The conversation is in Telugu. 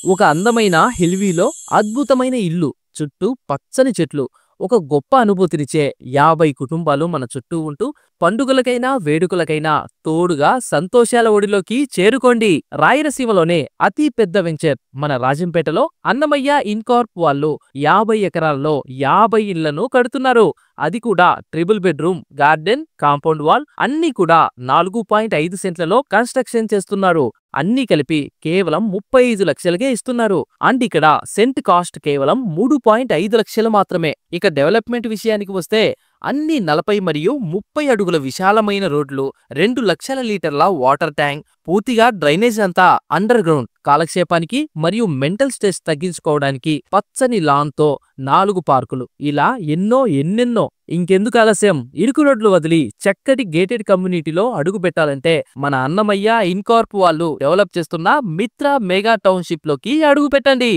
ఒక అందమైన హిల్వీలో అద్భుతమైన ఇల్లు, చుట్టూ పచ్చని చెట్లు, ఒక గొప్ప అనుభూతినిచ్చే 50 కుటుంబాలు మన చుట్టూ ఉంటూ పండుగలకైనా వేడుకలకైనా తోడుగా సంతోషాల ఒడిలోకి చేరుకోండి. రాయలసీమలోనే అతి పెద్ద వెంచర్ మన రాజంపేటలో అన్నమయ్య ఇన్కార్ప్ వాళ్ళు 50 ఎకరాల్లో 50 ఇళ్లను కడుతున్నారు. అది కూడా triple bedroom, garden, compound wall అన్ని కూడా 4.5 సెంట్లలో కన్స్ట్రక్షన్ చేస్తున్నారు. అన్నీ కలిపి కేవలం 35 లక్షలకే ఇస్తున్నారు. అండ్ ఇక్కడ సెంట్ కాస్ట్ కేవలం 3.5 లక్షలు మాత్రమే. ఇక డెవలప్మెంట్ విషయానికి వస్తే అన్ని 40 మరియు 30 అడుగుల విశాలమైన రోడ్లు, 2 లక్షల లీటర్ల వాటర్ ట్యాంక్, పూర్తిగా డ్రైనేజ్ అంతా అండర్ గ్రౌండ్, కాలక్షేపానికి మరియు మెంటల్ స్ట్రెస్ తగ్గించుకోవడానికి పచ్చని లాన్ తో 4 పార్కులు, ఇలా ఎన్నెన్నో. ఇంకెందుకు ఆలస్యం, ఇరుకు రోడ్లు వదిలి చక్కటి గేటెడ్ కమ్యూనిటీలో అడుగు పెట్టాలంటే మన అన్నమయ్య ఇన్కార్ప్ వాళ్ళు డెవలప్ చేస్తున్న మిత్ర మెగా టౌన్షిప్ లోకి అడుగు పెట్టండి.